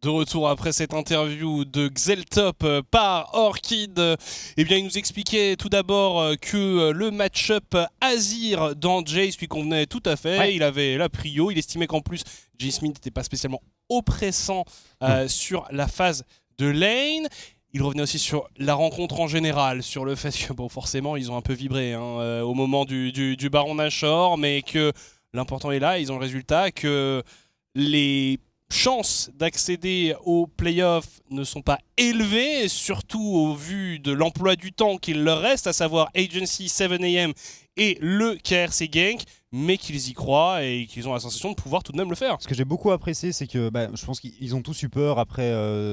De retour après cette interview de Xeltop par Orchid, eh bien il nous expliquait tout d'abord que le match-up Azir dans Jace lui convenait tout à fait. Ouais. Il avait la prio, il estimait qu'en plus J. Smith n'était pas spécialement oppressant sur la phase de lane. Il revenait aussi sur la rencontre en général, sur le fait que bon, forcément ils ont un peu vibré au moment du Baron Nashor, mais que l'important est là, ils ont le résultat, que les chances d'accéder aux playoffs ne sont pas élevées, surtout au vu de l'emploi du temps qu'il leur reste, à savoir Agency, 7am et le KRC Gank, mais qu'ils y croient et qu'ils ont la sensation de pouvoir tout de même le faire. Ce que j'ai beaucoup apprécié, c'est que je pense qu'ils ont tous eu peur après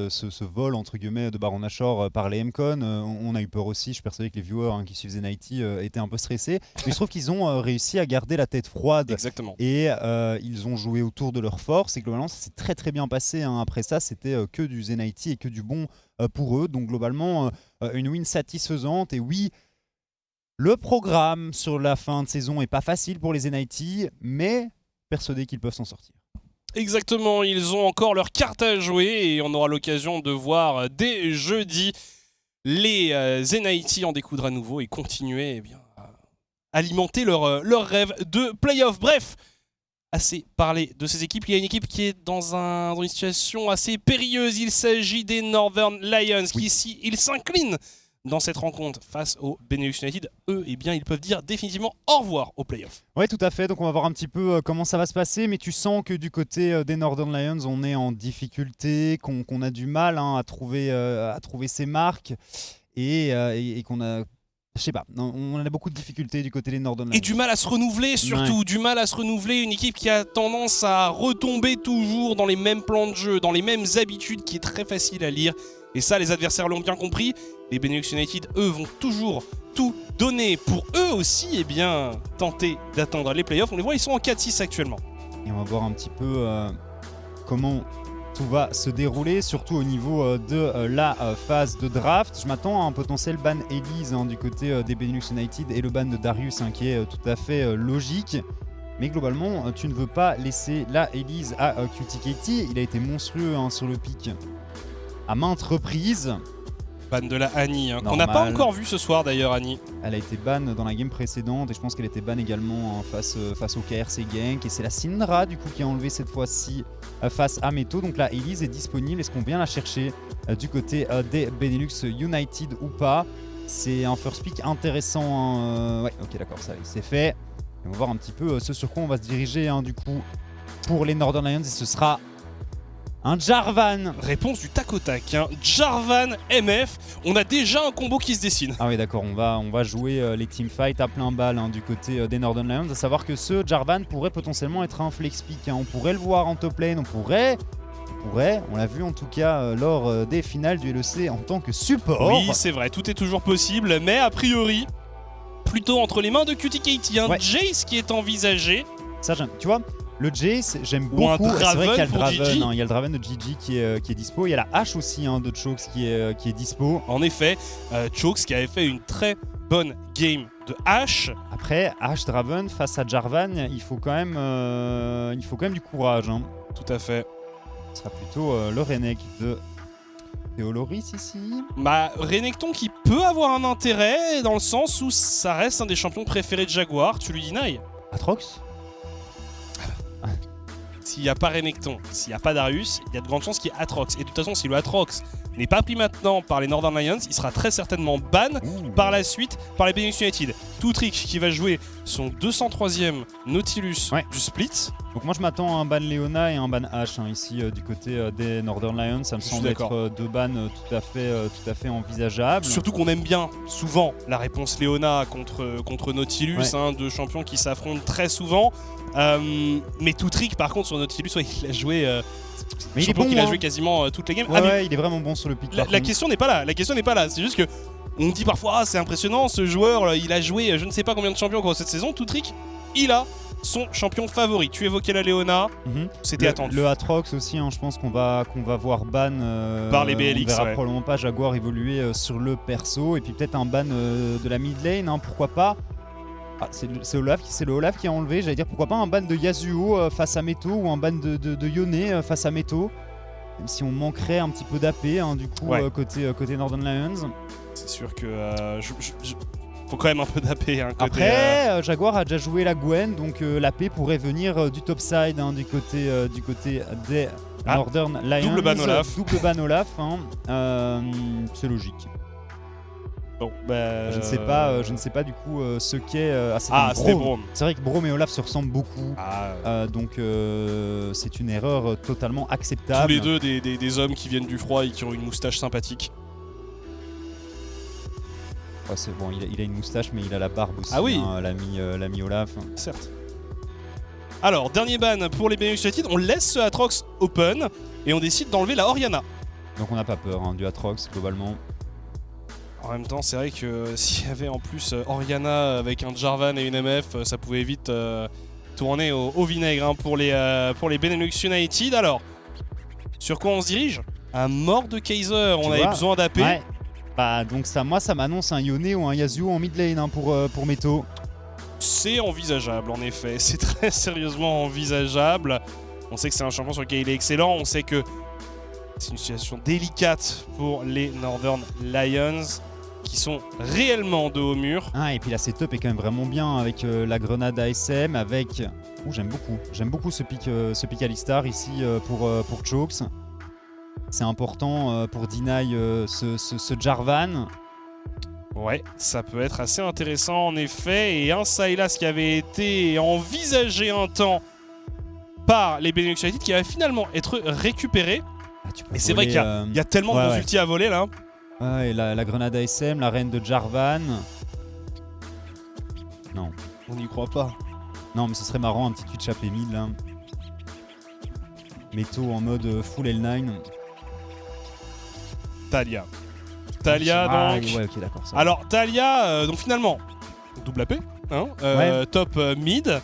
ce vol entre guillemets de Baron Nashor par les MCon. On a eu peur aussi, je suis persuadé que les viewers qui suivent Zenity étaient un peu stressés. Mais je trouve qu'ils ont réussi à garder la tête froide. Exactement. Et ils ont joué autour de leur force et globalement ça s'est très très bien passé. Après ça, c'était que du Zenity et que du bon pour eux. Donc globalement, une win satisfaisante. Et oui, le programme sur la fin de saison est pas facile pour les NIT, mais persuadés qu'ils peuvent s'en sortir. Exactement, ils ont encore leur carte à jouer et on aura l'occasion de voir dès jeudi les NIT en découdre à nouveau et continuer à alimenter leur rêve de playoff. Bref, assez parlé de ces équipes. Il y a une équipe qui est dans une situation assez périlleuse. Il s'agit des Northern Lions qui ici, ils s'inclinent dans cette rencontre face aux Benelux United. Eux, eh bien, ils peuvent dire définitivement au revoir aux playoffs. Oui, tout à fait. Donc on va voir un petit peu comment ça va se passer. Mais tu sens que du côté des Northern Lions, on est en difficulté, qu'on a du mal à trouver ses marques et qu'on a... Je sais pas, on a beaucoup de difficultés du côté des Northern Lions. Et du mal à se renouveler surtout, ouais. Du mal à se renouveler, une équipe qui a tendance à retomber toujours dans les mêmes plans de jeu, dans les mêmes habitudes, qui est très facile à lire. Et ça, les adversaires l'ont bien compris. Les Benelux United, eux, vont toujours tout donner pour eux aussi, eh bien, tenter d'atteindre les playoffs. On les voit, ils sont en 4-6 actuellement. Et on va voir un petit peu comment tout va se dérouler, surtout au niveau de la phase de draft. Je m'attends à un potentiel ban Elise du côté des Benelux United et le ban de Darius qui est tout à fait logique. Mais globalement, tu ne veux pas laisser la Elise à QTKT. Il a été monstrueux sur le pick à maintes reprises. Ban de la Annie, qu'on n'a pas encore vu ce soir d'ailleurs, Annie. Elle a été ban dans la game précédente et je pense qu'elle était ban également face au KRC Gank. Et c'est la Syndra du coup qui a enlevé cette fois-ci face à Meto. Donc la Elise est disponible. Est-ce qu'on vient la chercher du côté des Benelux United ou pas? C'est un first pick intéressant. Ouais, ok, d'accord, ça c'est fait. Et on va voir un petit peu ce sur quoi on va se diriger du coup pour les Northern Lions. Et ce sera un Jarvan. Réponse du tac au tac. Jarvan MF. On a déjà un combo qui se dessine. Ah oui, d'accord. On va jouer les teamfights à plein balle du côté des Northern Lions. À savoir que ce Jarvan pourrait potentiellement être un flex pick. On pourrait le voir en top lane. On l'a vu en tout cas lors des finales du LEC en tant que support. Oui, c'est vrai. Tout est toujours possible. Mais a priori, plutôt entre les mains de QTKT. Jace qui est envisagé. Ça, tu vois, le Jace, j'aime beaucoup. C'est vrai qu'il y a le Draven, il y a le Draven de Gigi qui est dispo. Il y a la Ashe aussi de Chokes qui est dispo. En effet, Chokes qui avait fait une très bonne game de Ashe. Après, Ashe Draven face à Jarvan, il faut quand même du courage. Tout à fait. Ce sera plutôt le Renekton de Théoloris ici. Renekton qui peut avoir un intérêt dans le sens où ça reste un des champions préférés de Jaguar. Tu lui denies. Atrox. S'il n'y a pas Renekton, s'il n'y a pas Darius, il y a de grandes chances qu'il y ait Atrox. Et de toute façon, si le Atrox n'est pas pris maintenant par les Northern Lions, il sera très certainement ban par la suite par les Benelux United. Toutrick qui va jouer son 203e Nautilus du split. Donc moi je m'attends à un ban Leona et un ban Ashe ici du côté des Northern Lions. Ça me semble être deux bans tout à fait envisageables. Surtout qu'on aime bien souvent la réponse Leona contre Nautilus, deux champions qui s'affrontent très souvent. Mais Toutrick par contre sur Nautilus, il a joué... mais il est bon, qu'il a joué quasiment toutes les games. Ouais, il est vraiment bon sur le pick. La question n'est pas là. C'est juste que on dit parfois c'est impressionnant ce joueur, il a joué je ne sais pas combien de champions encore cette saison. Toutrick, il a son champion favori. Tu évoquais la Leona, c'était attendu. Le Atrox aussi, je pense qu'on va voir ban par les BLX. On verra probablement pas Jaguar évoluer sur le perso et puis peut-être un ban de la mid lane, pourquoi pas. C'est le Olaf qui a enlevé, j'allais dire pourquoi pas un ban de Yasuo face à Meto ou un ban de Yone face à Meto. Même si on manquerait un petit peu d'AP du coup côté Northern Lions. C'est sûr que faut quand même un peu d'AP. Après, Jaguar a déjà joué la Gwen, donc l'AP pourrait venir du topside, du côté des Northern Lions. Double ban Olaf. Double ban Olaf, c'est logique. Bon, je ne sais pas du coup ce qu'est. C'était Braum. C'est vrai que Braum et Olaf se ressemblent beaucoup, donc c'est une erreur totalement acceptable. Tous les deux des hommes qui viennent du froid et qui ont une moustache sympathique. Ouais, c'est bon, il a une moustache, mais il a la barbe aussi. Ah oui, l'ami Olaf. Certes. Alors, dernier ban pour les Benelux United, on laisse ce Atrox open et on décide d'enlever la Orianna. Donc on n'a pas peur du Atrox globalement. En même temps, c'est vrai que s'il y avait en plus Orianna avec un Jarvan et une MF, ça pouvait vite tourner au vinaigre pour les Benelux United. Alors, sur quoi on se dirige? Un mort de Kaiser, on avait besoin d'AP. Ouais. Bah donc ça m'annonce un Yone ou un Yasuo en mid lane pour Meto. C'est envisageable en effet, c'est très sérieusement envisageable. On sait que c'est un champion sur lequel il est excellent, on sait que c'est une situation délicate pour les Northern Lions qui sont réellement de haut mur. Et puis la setup est quand même vraiment bien avec la grenade ASM, avec... J'aime beaucoup ce pick Alistar ici pour Chokes. C'est important pour deny ce Jarvan. Ouais, ça peut être assez intéressant en effet. Et un Sylas qui avait été envisagé un temps par les Benelux United qui va finalement être récupéré. Et c'est vrai qu'il y a tellement de bons ultis à voler là. Ouais, et la grenade ASM, la reine de Jarvan. Non. On n'y croit pas. Non, mais ce serait marrant un petit Twitch AP mid là. Meto en mode full L9. Talia donc. Ouais, ok, d'accord. Alors Talia, donc finalement, double AP, top mid.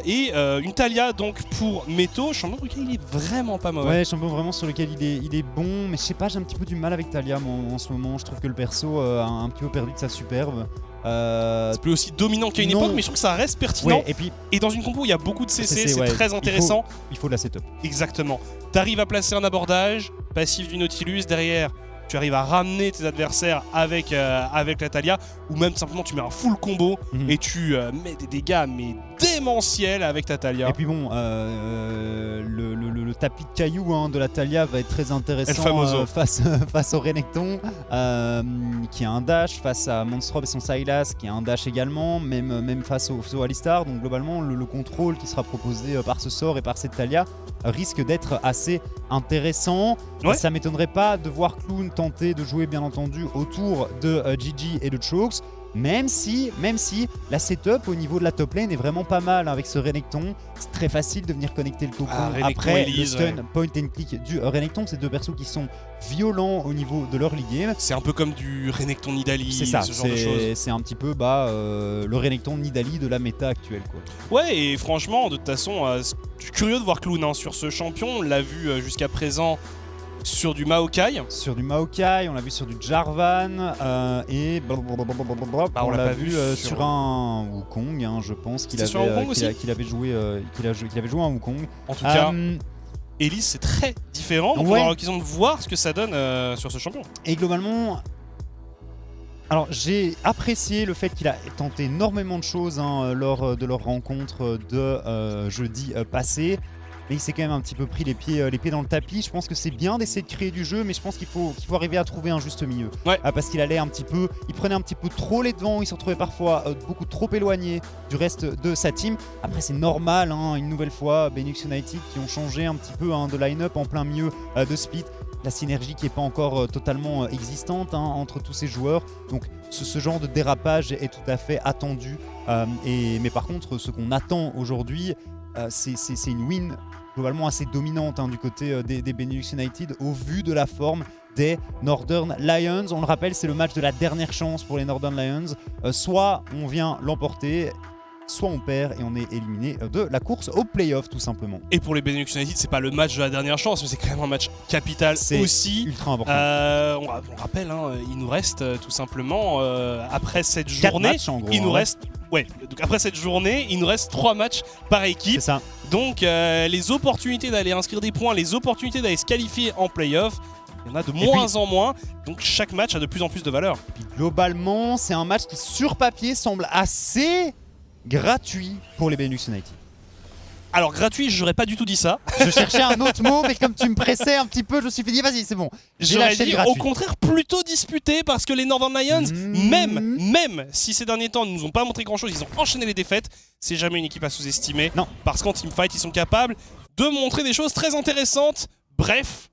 Et une Talia donc pour Meto, champion sur lequel il est vraiment pas mauvais. Ouais, champion vraiment sur lequel il est bon, mais je sais pas, j'ai un petit peu du mal avec Talia en ce moment. Je trouve que le perso a un petit peu perdu de sa superbe. C'est plus aussi dominant qu'à une époque, mais je trouve que ça reste pertinent. Ouais, et dans une compo où il y a beaucoup de CC, c'est très intéressant. Il faut de la setup. Exactement. T'arrives à placer un abordage, passif du Nautilus, derrière tu arrives à ramener tes adversaires avec la Talia, ou même simplement tu mets un full combo et tu mets des dégâts mais démentiels avec ta Talia. Et puis bon, le tapis de cailloux de la Talia va être très intéressant face au Renekton, qui a un dash, face à Monstrob et son Sylas, qui a un dash également, même face au Alistar. Donc globalement, le contrôle qui sera proposé par ce sort et par cette Talia risque d'être assez intéressant. Ouais. Ça m'étonnerait pas de voir Clown tenter de jouer bien entendu autour de Gigi et de Chokes, même si la setup au niveau de la top lane est vraiment pas mal avec ce Renekton. C'est très facile de venir connecter le cocon après le stun point and click du Renekton. C'est deux persos qui sont violents au niveau de leur league game. C'est un peu comme du Renekton Nidalee, c'est ça, ce genre de choses. C'est un petit peu le Renekton Nidalee de la méta actuelle, quoi. Ouais, et franchement, de toute façon, je suis curieux de voir Clown sur ce champion. On l'a vu jusqu'à présent sur du Maokai. Sur du Maokai, on l'a vu sur du Jarvan et on l'a pas vu sur un Wukong, je pense qu'il avait joué un Wukong. En tout cas, Elise c'est très différent, donc on aura l'occasion de voir ce que ça donne sur ce champion. Et globalement, alors j'ai apprécié le fait qu'il a tenté énormément de choses lors de leur rencontre de jeudi passé. Mais il s'est quand même un petit peu pris les pieds dans le tapis. Je pense que c'est bien d'essayer de créer du jeu, mais je pense qu'il faut arriver à trouver un juste milieu. Ouais. Parce qu'il allait il prenait un petit peu trop les devants, il se retrouvait parfois beaucoup trop éloigné du reste de sa team. Après c'est normal, une nouvelle fois, Benelux United qui ont changé un petit peu de line-up en plein milieu de split. La synergie qui n'est pas encore totalement existante entre tous ces joueurs. Donc ce genre de dérapage est tout à fait attendu. Mais par contre, ce qu'on attend aujourd'hui, c'est une win globalement assez dominante du côté des Benelux United au vu de la forme des Northern Lions. On le rappelle, c'est le match de la dernière chance pour les Northern Lions. Soit on vient l'emporter, soit on perd et on est éliminé de la course au playoff tout simplement. Et pour les Benelux United, c'est pas le match de la dernière chance, mais c'est quand même un match capital aussi. Ultra important. On rappelle, il nous reste tout simplement, après cette journée, il nous reste ouais, donc après cette journée, il nous reste 3 matchs par équipe. C'est ça. Donc les opportunités d'aller inscrire des points, les opportunités d'aller se qualifier en play-off, il y en a de moins en moins. Donc chaque match a de plus en plus de valeur. Puis globalement, c'est un match qui sur papier semble assez gratuit pour les Benelux United. Alors gratuit, j'aurais pas du tout dit ça. Je cherchais un autre mot, mais comme tu me pressais un petit peu, je me suis dit vas-y, c'est bon. J'ai J'aurais lâché le dit gratuit. au contraire plutôt disputé parce que les Northern Lions, même si ces derniers temps ne nous ont pas montré grand chose, ils ont enchaîné les défaites, c'est jamais une équipe à sous-estimer. Non. Parce qu'en teamfight, ils sont capables de montrer des choses très intéressantes. Bref,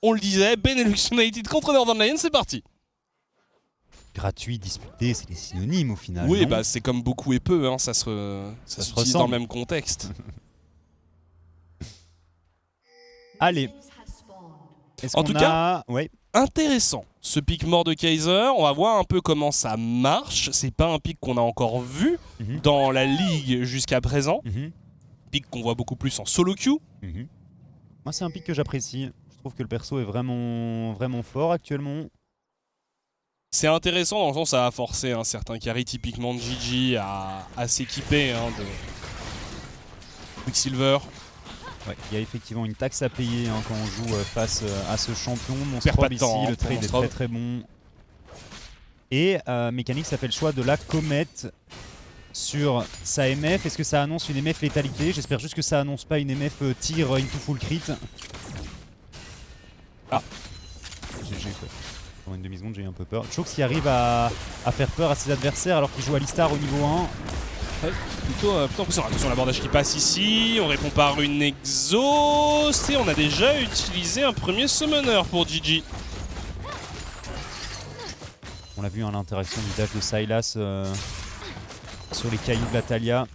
on le disait, Benelux United contre Northern Lions, c'est parti. Gratuit, disputé, c'est des synonymes au final. Oui, non bah c'est comme beaucoup et peu, hein, ça s'utilise dans le même contexte. Allez. En tout cas, intéressant ce pic mort de Kaiser. On va voir un peu comment ça marche. C'est pas un pic qu'on a encore vu dans la ligue jusqu'à présent. Pic qu'on voit beaucoup plus en solo queue. Moi, c'est un pic que j'apprécie. Je trouve que le perso est vraiment fort actuellement. C'est intéressant dans le sens où ça a forcé un certain carry typiquement de GG à s'équiper de Quicksilver. Ouais, il y a effectivement une taxe à payer quand on joue face à ce champion. Perd pas Monstrob de ici, temps, le trade est Monstrob. très bon. Et Mécanique, ça fait le choix de la comète sur sa MF. Est-ce que ça annonce une MF létalité? J'espère juste que ça annonce pas une MF tir into full crit. Ah, GG quoi. Dans une demi-seconde, j'ai eu un peu peur. Choox qui arrive à faire peur à ses adversaires alors qu'il joue Alistar au niveau 1. Ouais, plutôt impressionnant. Attention, l'abordage qui passe ici. On répond par une exhaust. Et on a déjà utilisé un premier summoner pour GG. On l'a vu, l'interaction du dash de Sylas sur les cailloux de la Talia.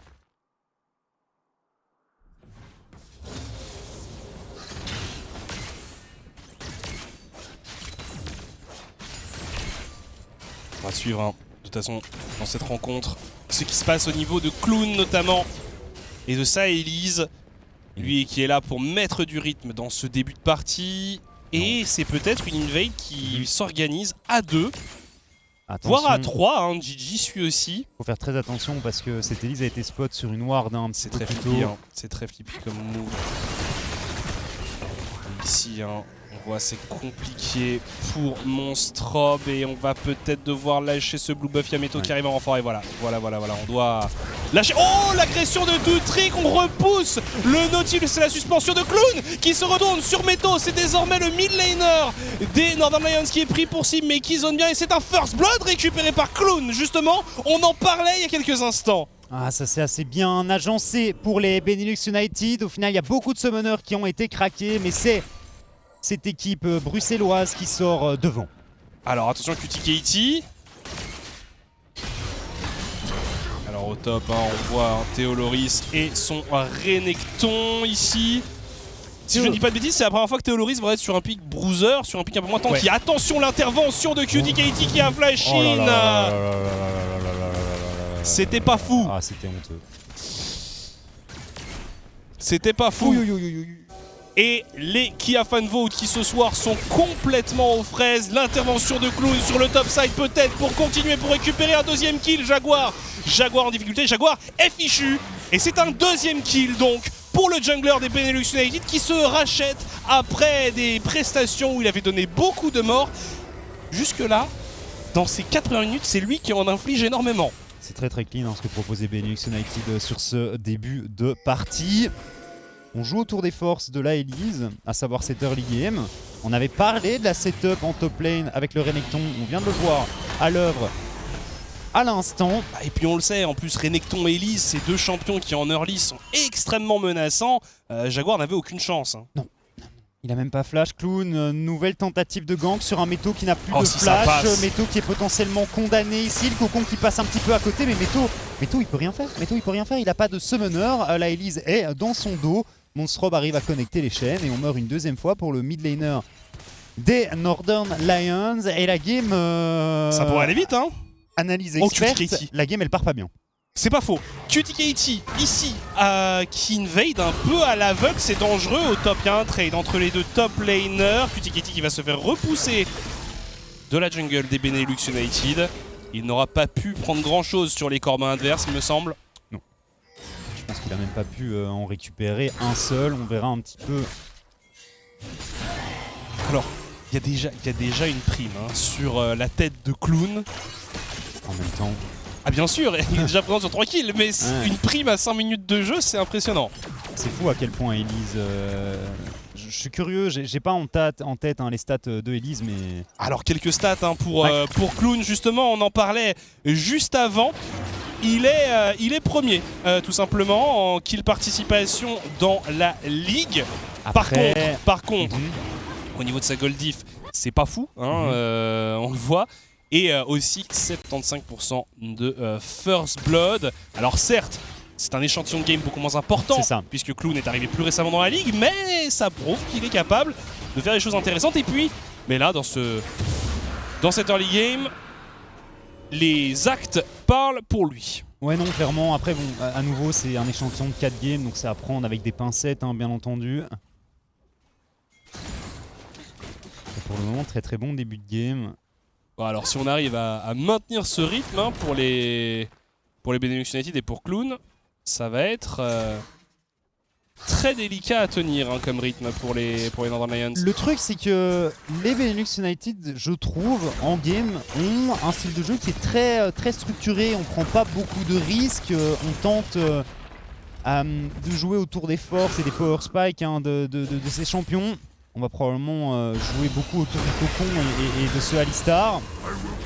On va suivre, de toute façon, dans cette rencontre, ce qui se passe au niveau de Clown notamment. Et de ça, Elise, lui qui est là pour mettre du rythme dans ce début de partie. Et c'est peut-être une invade qui s'organise à 2, voire à 3. GG suit aussi. Faut faire très attention parce que cette Elise a été spot sur une ward un petit C'est peu très plus flippy, tôt. c'est très flippy comme move. Ici, on voit c'est compliqué pour Monstrob et on va peut-être devoir lâcher ce blue buff Yamato qui arrive en renfort. Et voilà, on doit lâcher. Oh, l'agression de Doutrick, on repousse le Nautilus, c'est la suspension de Clown qui se retourne sur Meto. C'est désormais le mid laner des Northern Lions qui est pris pour cible mais qui zone bien. Et c'est un first blood récupéré par Clown, justement. On en parlait il y a quelques instants. Ah, ça c'est assez bien agencé pour les Benelux United. Au final, il y a beaucoup de summoners qui ont été craqués, mais c'est cette équipe bruxelloise qui sort devant. Alors attention QTKT. Alors au top, on voit Théoloris et son Renekton ici. Si je ne dis pas de bêtises, c'est la première fois que Théoloris va être sur un pick bruiser, sur un pick un peu moins tanky. Ouais. Attention, l'intervention de QTKT qui a flash in. C'était pas fou. Ah, c'était honteux. C'était pas fou. Et les Kia Fan Vote qui ce soir sont complètement aux fraises. L'intervention de Clown sur le top side peut-être pour continuer, pour récupérer un deuxième kill. Jaguar en difficulté, Jaguar est fichu. Et c'est un deuxième kill donc pour le jungler des Benelux United qui se rachète après des prestations où il avait donné beaucoup de morts. Jusque là, dans ces 4 premières minutes, c'est lui qui en inflige énormément. C'est très clean ce que proposait Benelux United sur ce début de partie. On joue autour des forces de la Elise, à savoir cette early game. On avait parlé de la setup en top lane avec le Renekton, on vient de le voir à l'œuvre à l'instant. Et puis on le sait, en plus Renekton et Elise, ces deux champions qui en early sont extrêmement menaçants. Jaguar n'avait aucune chance. Non. Il a même pas flash. Clown, nouvelle tentative de gank sur un Meto qui n'a plus de si ça flash. passe. Meto qui est potentiellement condamné ici. Le cocon qui passe un petit peu à côté, mais Meto il peut rien faire. Meto il peut rien faire, il a pas de summoner. La Elise est dans son dos. Monstrob arrive à connecter les chaînes et on meurt une deuxième fois pour le mid laner des Northern Lions. Et la game... Ça pourrait aller vite, hein. Analyse Oh, experte, QTKT. la game elle part pas bien. C'est pas faux. QTKT ici qui invade un peu à l'aveugle, c'est dangereux. Au top, il y a un trade entre les deux top laners. QTKT qui va se faire repousser de la jungle des Benelux United. il n'aura pas pu prendre grand chose sur les corbins adverses, il me semble. Je pense qu'il a même pas pu en récupérer un seul. On verra un petit peu. Alors, il y a déjà une prime hein, sur la tête de Clown. En même temps. Ah bien sûr, il est déjà présent sur 3 kills, mais une prime à 5 minutes de jeu, c'est impressionnant. C'est fou à quel point Elise... Je suis curieux, j'ai pas en tête hein, les stats de Elise, mais... Alors quelques stats hein, pour Clown, justement, on en parlait juste avant. Il est premier, tout simplement, en kill participation dans la ligue. Après... Par contre, au niveau de sa gold diff, c'est pas fou, hein, on le voit. Et aussi 75% de First Blood. Alors certes, c'est un échantillon de game beaucoup moins important, puisque Clown est arrivé plus récemment dans la ligue, mais ça prouve qu'il est capable de faire des choses intéressantes. Et puis, mais là, dans cette early game, les actes parlent pour lui. Ouais non, clairement. Après, bon, à nouveau, c'est un échantillon de 4 games, donc c'est à prendre avec des pincettes, hein, bien entendu. Et pour le moment, très très bon début de game. Bon, alors si on arrive à maintenir ce rythme hein, pour les Benelux United et pour Clown, ça va être très délicat à tenir hein, comme rythme pour les Northern Lions. Le truc c'est que les Benelux United, je trouve, en game, ont un style de jeu qui est très structuré. On prend pas beaucoup de risques, on tente de jouer autour des forces et des power spikes hein, de ces champions. On va probablement jouer beaucoup autour du cocon et de ce Alistar.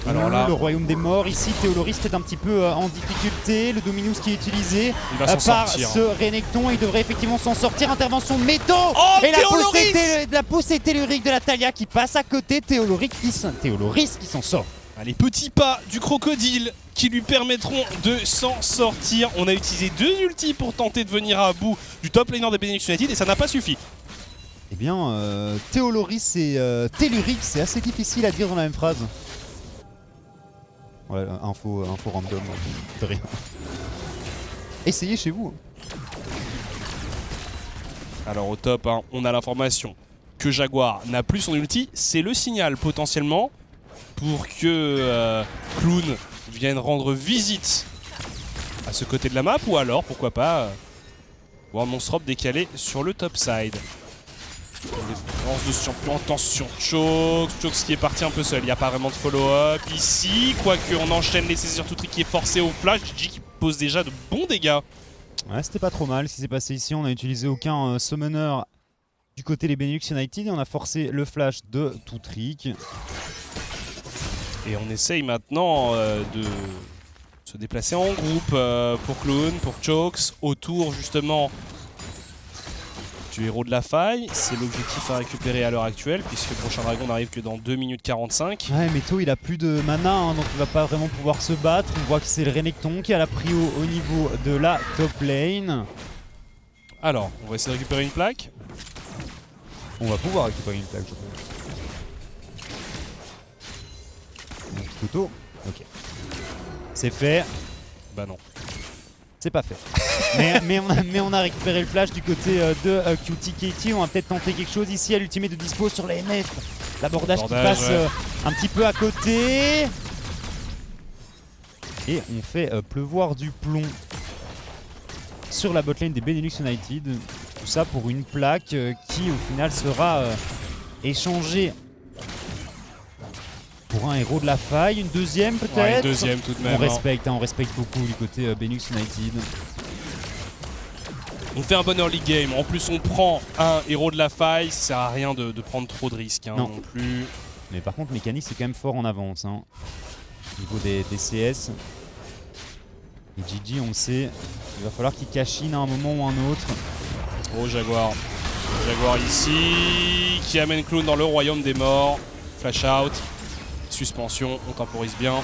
Alors là, le royaume des morts ici, Théoloriste est un petit peu en difficulté. Le Dominus qui est utilisé par ce Renekton, il devrait effectivement s'en sortir. Intervention de Métaux et la poussée tellurique de la Talia qui passe à côté. Théoloriste qui s'en sort. Les petits pas du crocodile qui lui permettront de s'en sortir. On a utilisé 2 ultis pour tenter de venir à bout du top laner des Benelux United et ça n'a pas suffi. Eh bien, Théoloris et Tellurique, c'est assez difficile à dire dans la même phrase. Ouais, info random, de rien. Essayez chez vous. Alors au top, hein, on a l'information que Jaguar n'a plus son ulti. C'est le signal potentiellement pour que Clown vienne rendre visite à ce côté de la map. Ou alors, pourquoi pas, voir Monstrop décalé sur le top side. Défense de ce champion, attention, Chokes qui est parti un peu seul, il n'y a pas vraiment de follow-up ici, quoique on enchaîne les saisissures tout qui est forcé au flash, Gigi qui pose déjà de bons dégâts. Ouais, c'était pas trop mal ce qui s'est passé ici, on n'a utilisé aucun summoner du côté des Benelux United et on a forcé le flash de Toutrick. Et on essaye maintenant de se déplacer en groupe pour Clown, pour Chokes, autour justement du héros de la faille. C'est l'objectif à récupérer à l'heure actuelle puisque le prochain dragon n'arrive que dans 2 minutes 45. Ouais, Métaux il a plus de mana hein, donc il va pas vraiment pouvoir se battre. On voit que c'est le Renekton qui a la prio au niveau de la top lane. Alors, on va essayer de récupérer une plaque. On va pouvoir récupérer une plaque, je pense. Mon petit couteau. Ok. C'est fait. Bah non. C'est pas fait. mais on a récupéré le flash du côté de QTKT. On va peut-être tenter quelque chose ici à l'ultimate de dispo sur la MF. L'abordage qui passe un petit peu à côté. Et on fait pleuvoir du plomb sur la botlane des Benelux United. Tout ça pour une plaque qui au final sera échangée pour un héros de la faille, une deuxième peut-être. Ouais, une deuxième tout de même. On respecte beaucoup du côté Benelux United. On fait un bon early game, en plus on prend un héros de la faille, ça sert à rien de prendre trop de risques hein, non plus. Mais par contre Mécanique c'est quand même fort en avance hein. Au niveau des CS. Et Gigi on le sait, il va falloir qu'il cash-in à un moment ou un autre. Oh Jaguar. Jaguar ici, qui amène Clown dans le royaume des morts. Flash out. Suspension, on temporise bien.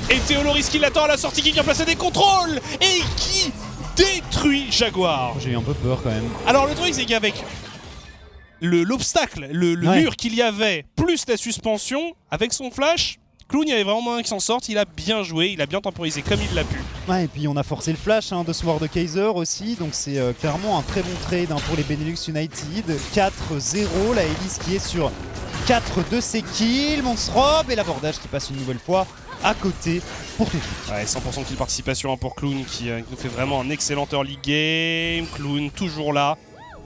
Et Théoloris qui l'attend à la sortie, qui vient placer des contrôles et qui détruit Jaguar. J'ai eu un peu peur quand même. Alors le truc c'est qu'avec l'obstacle, le mur qu'il y avait, plus la suspension, avec son flash, Clown il y avait vraiment moyen qu'il s'en sorte, il a bien joué, il a bien temporisé comme il l'a pu. Ouais, et puis on a forcé le flash hein, de Sword de Kaiser aussi, donc c'est clairement un très bon trade hein, pour les Benelux United. 4-0, la Elise qui est sur 4 de ses kills. Monstrob et l'abordage qui passe une nouvelle fois à côté pour tout. Ouais, 100% de kill participation hein, pour Clown qui nous fait vraiment un excellent early game. Clown toujours là,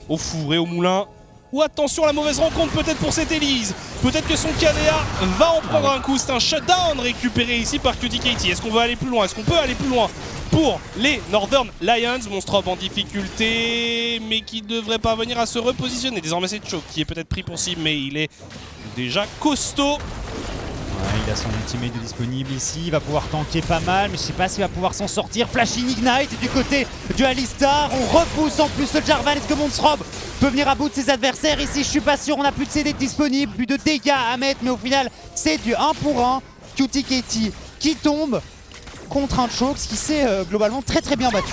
au four et au moulin. Ou attention, la mauvaise rencontre peut-être pour cette Elise. Peut-être que son KDA va en prendre un coup. C'est un shutdown récupéré ici par QTKT. Est-ce qu'on veut aller plus loin? Est-ce qu'on peut aller plus loin pour les Northern Lions? Monstrop en difficulté, mais qui devrait parvenir à se repositionner. Désormais c'est Choke qui est peut-être pris pour cible, mais il est déjà costaud. Ouais, il a son ultimate disponible ici, il va pouvoir tanker pas mal, mais je sais pas s'il va pouvoir s'en sortir. Flashing Ignite du côté du Alistar, on repousse en plus le Jarvan. Est-ce que Monstrob peut venir à bout de ses adversaires ici? Je suis pas sûr, on a plus de CD disponible, plus de dégâts à mettre, mais au final c'est du 1 pour 1. QTKT qui tombe contre un Choke qui s'est globalement très bien battu.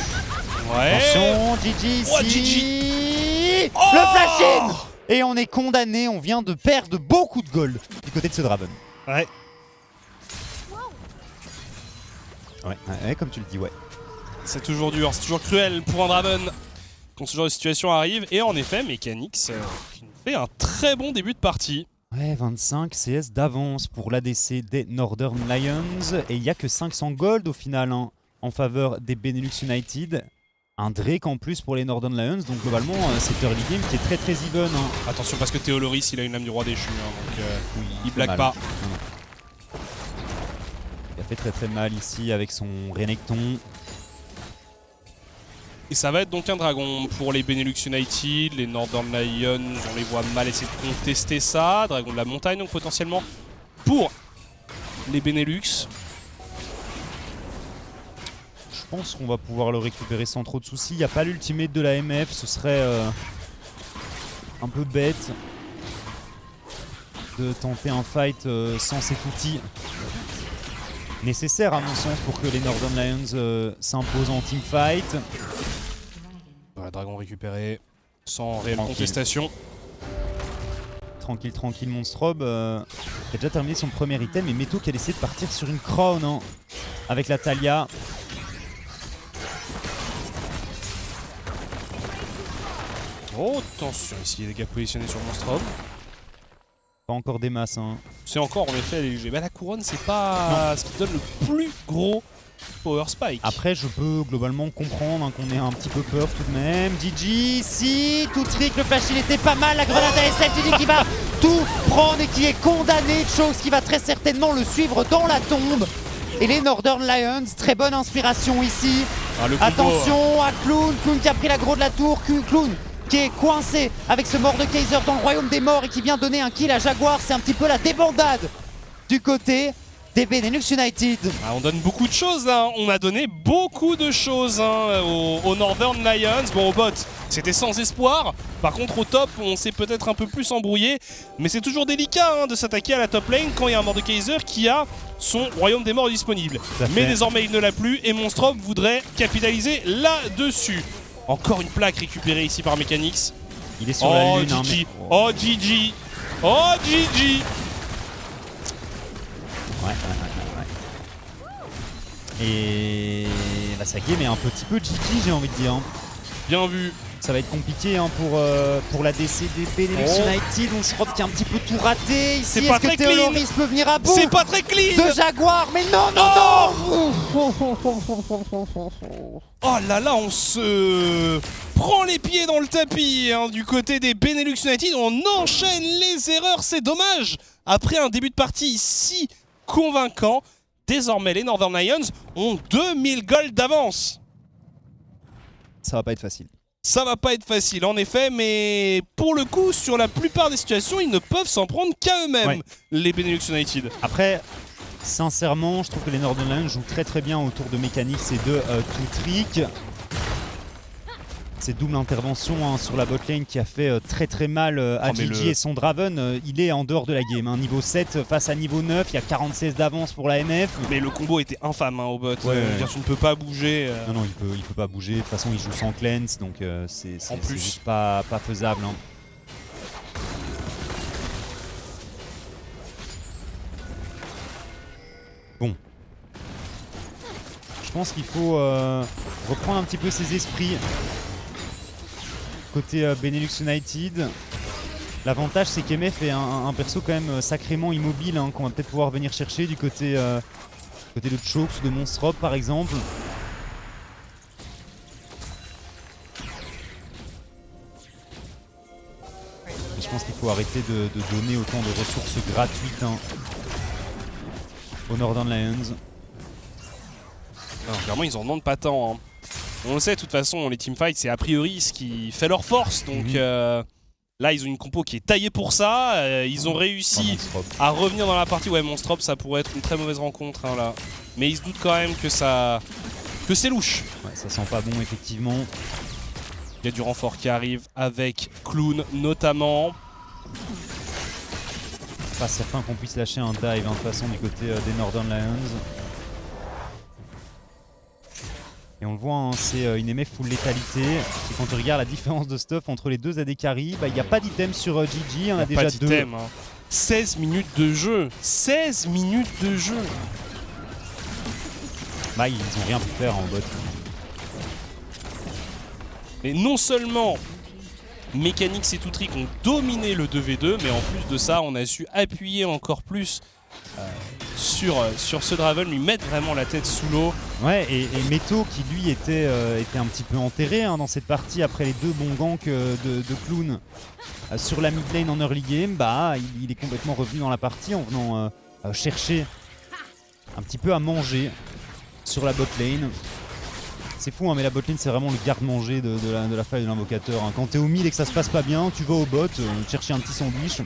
Ouais. Attention, GG ici. Oh, GG. Oh, le flash-in. Et on est condamné, on vient de perdre beaucoup de gold du côté de ce Draven. Ouais. Ouais, comme tu le dis, ouais. C'est toujours dur, c'est toujours cruel pour un Draven quand ce genre de situation arrive. Et en effet, Mechanix qui nous fait un très bon début de partie. Ouais, 25 CS d'avance pour l'ADC des Northern Lions. Et il n'y a que 500 gold au final hein, en faveur des Benelux United. Un Drake en plus pour les Northern Lions. Donc globalement, c'est early game qui est très even. Hein. Attention parce que Théoloris il a une lame du roi déchu. Hein, donc oui, il blague pas. Non. Il a fait très mal ici avec son Renekton. Et ça va être donc un dragon pour les Benelux United, les Northern Lions, on les voit mal essayer de contester ça. Dragon de la montagne donc potentiellement pour les Benelux. Je pense qu'on va pouvoir le récupérer sans trop de soucis. Il n'y a pas l'ultimate de la MF, ce serait un peu bête de tenter un fight sans cet outil. Nécessaire à mon sens pour que les Northern Lions s'imposent en teamfight. Voilà, dragon récupéré sans réelle contestation. Tranquille, Monstrob qui a déjà terminé son premier item et Meto qui a décidé de partir sur une crown hein, avec la Talia. Oh, attention, ici il y a des gars positionnés sur Monstrob. Pas encore des masses. Hein. C'est encore en effet léger. Bah, la couronne, c'est pas ce qui donne le plus gros power spike. Après, je peux globalement comprendre hein, qu'on ait un petit peu peur tout de même. GG, si, tout trick, le flash il était pas mal. La grenade ASF, GG qui va tout prendre et qui est condamné. Chose qui va très certainement le suivre dans la tombe. Et les Northern Lions, très bonne inspiration ici. Ah, attention à Clown qui a pris l'aggro de la tour. Clown qui est coincé avec ce Mordekaiser dans le royaume des morts et qui vient donner un kill à Jaguar. C'est un petit peu la débandade du côté des Benelux United. Ah, on donne beaucoup de choses là, on a donné beaucoup de choses hein, aux Northern Lions. Bon, au bot, c'était sans espoir. Par contre, au top, on s'est peut-être un peu plus embrouillé. Mais c'est toujours délicat hein, de s'attaquer à la top lane quand il y a un Mordekaiser qui a son royaume des morts disponible. Mais désormais, il ne l'a plus et Monstrop voudrait capitaliser là-dessus. Encore une plaque récupérée ici par Mechanix. Il est sur la lune. GG. Hein, mais... Oh GG. Oh GG. Ouais. Et la game est un petit peu GG, j'ai envie de dire. Bien vu. Ça va être compliqué hein, pour la DC des Benelux United. On se rend qui a un petit peu tout raté ici. Est-ce que Théoloris peut venir à bout? C'est pas très clean de Jaguar, mais non. Oh là là, on se prend les pieds dans le tapis hein, du côté des Benelux United. On enchaîne les erreurs, c'est dommage. Après un début de partie si convaincant, désormais les Northern Lions ont 2000 gold d'avance. Ça va pas être facile. Ça va pas être facile en effet, mais pour le coup, sur la plupart des situations, ils ne peuvent s'en prendre qu'à eux-mêmes, les Benelux United. Après, sincèrement, je trouve que les Northern Lions jouent très bien autour de Mechanix et de Two Trick. Cette double intervention hein, sur la botlane qui a fait très mal à GG et son Draven, il est en dehors de la game. Hein. Niveau 7 face à niveau 9, il y a 46 d'avance pour la MF. Mais le combo était infâme hein, au bot, tu ne peux pas bouger. Non, il peut pas bouger, de toute façon il joue sans cleanse, donc c'est juste pas faisable. Hein. Bon. Je pense qu'il faut reprendre un petit peu ses esprits. Côté Benelux United. L'avantage c'est qu'MF est un perso quand même sacrément immobile hein, qu'on va peut-être pouvoir venir chercher du côté de Chokes ou de Monstrop par exemple. Et je pense qu'il faut arrêter de donner autant de ressources gratuites hein, aux Northern Lions. Alors, clairement ils en demandent pas tant. Hein. On le sait de toute façon, les teamfights c'est a priori ce qui fait leur force. Donc là ils ont une compo qui est taillée pour ça. Ils ont réussi à revenir dans la partie. Ouais, Monstrop ça pourrait être une très mauvaise rencontre hein, là. Mais ils se doutent quand même que c'est louche. Ouais, ça sent pas bon effectivement. Il y a du renfort qui arrive avec Clown notamment. Pas certain qu'on puisse lâcher un dive hein, de toute façon du côté des Northern Lions. Et on le voit, hein, c'est une MF full létalité. Et quand tu regardes la différence de stuff entre les deux AD carry, il n'y a pas d'item sur GG, on a déjà deux. Hein. 16 minutes de jeu. 16 minutes de jeu. Bah ils ont rien pu faire en bot. Et non seulement Mechanix et Toutrik ont dominé le 2v2, mais en plus de ça, on a su appuyer encore plus sur ce Draven, lui mettre vraiment la tête sous l'eau. Ouais, et Meto qui lui était un petit peu enterré hein, dans cette partie après les deux bons ganks de Clown sur la mid lane en early game, bah il est complètement revenu dans la partie en venant chercher un petit peu à manger sur la bot lane. C'est fou hein, mais la bot lane c'est vraiment le garde-manger de la faille de l'invocateur. Hein. Quand t'es au mid et que ça se passe pas bien, tu vas au bot chercher un petit sandwich.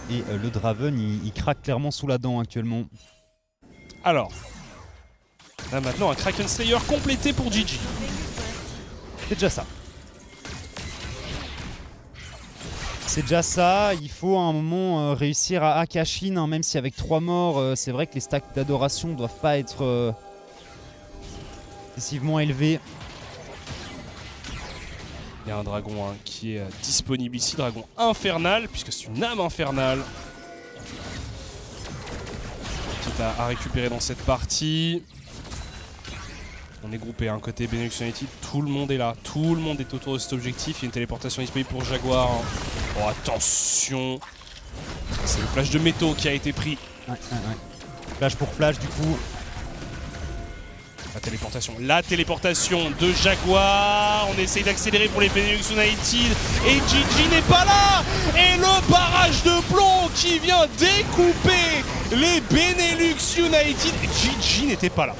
Et le Draven il craque clairement sous la dent actuellement. Alors, là maintenant un Kraken Slayer complété pour GG. C'est déjà ça. C'est déjà ça, il faut à un moment réussir à Kashin, hein, même si avec 3 morts, c'est vrai que les stacks d'adoration ne doivent pas être excessivement élevés. Il y a un dragon hein, qui est disponible ici, dragon infernal, puisque c'est une âme infernale. Qui est à récupérer dans cette partie. On est groupé, hein, côté Benelux United, tout le monde est là, tout le monde est autour de cet objectif. Il y a une téléportation disponible pour Jaguar. Hein. Oh attention, c'est le flash de Meto qui a été pris. Ouais. Flash pour flash du coup. La téléportation de Jaguar. On essaye d'accélérer pour les Benelux United. Et GG n'est pas là. Et le barrage de plomb qui vient découper les Benelux United. GG n'était pas là.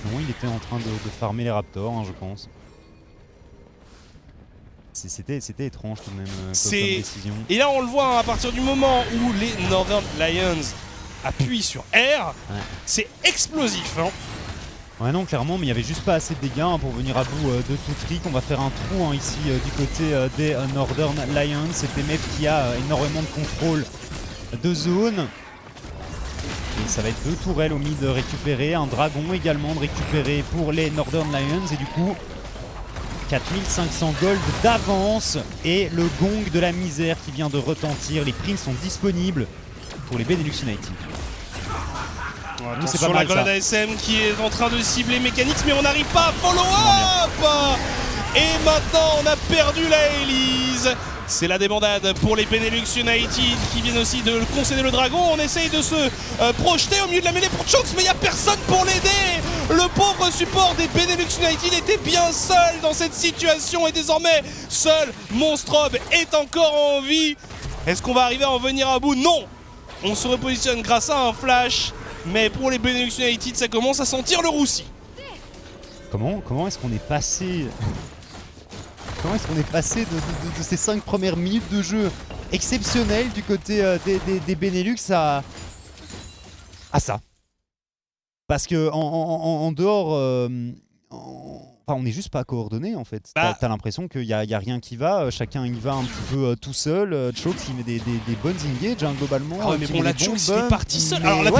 Non, il était en train de farmer les Raptors, hein, je pense. C'était étrange tout de même comme décision. Et là on le voit hein, à partir du moment où les Northern Lions appuient sur R, c'est explosif. Hein. Ouais non clairement, mais il n'y avait juste pas assez de dégâts hein, pour venir à bout de Toutrik. On va faire un trou hein, ici du côté des Northern Lions. Cet MF qui a énormément de contrôle de zone. Et ça va être 2 tourelles au mid récupérées, un dragon également de récupérer pour les Northern Lions. Et du coup, 4500 gold d'avance et le gong de la misère qui vient de retentir. Les primes sont disponibles pour les Benelux United. C'est pas la grenade ASM qui est en train de cibler Mechanix, mais on n'arrive pas à follow up. Et maintenant on a perdu la Elise. C'est la débandade pour les Benelux United qui viennent aussi de concéder le dragon. On essaye de se projeter au milieu de la mêlée pour Chokes, mais il n'y a personne pour l'aider. Le pauvre support des Benelux United était bien seul dans cette situation et désormais seul Monstrop est encore en vie. Est-ce qu'on va arriver à en venir à bout? Non. On se repositionne grâce à un flash, mais pour les Benelux United ça commence à sentir le roussi. Comment est-ce qu'on est passé Comment est-ce qu'on est passé de ces 5 premières minutes de jeu exceptionnelles du côté des Benelux à ça? Parce que en dehors, on n'est juste pas coordonnés en fait. T'as l'impression qu'il n'y a rien qui va, chacun y va un petit peu tout seul. Chokes il met des bonnes engages hein, globalement. Ah ouais, mais bon là Chokes il est parti seul. Alors la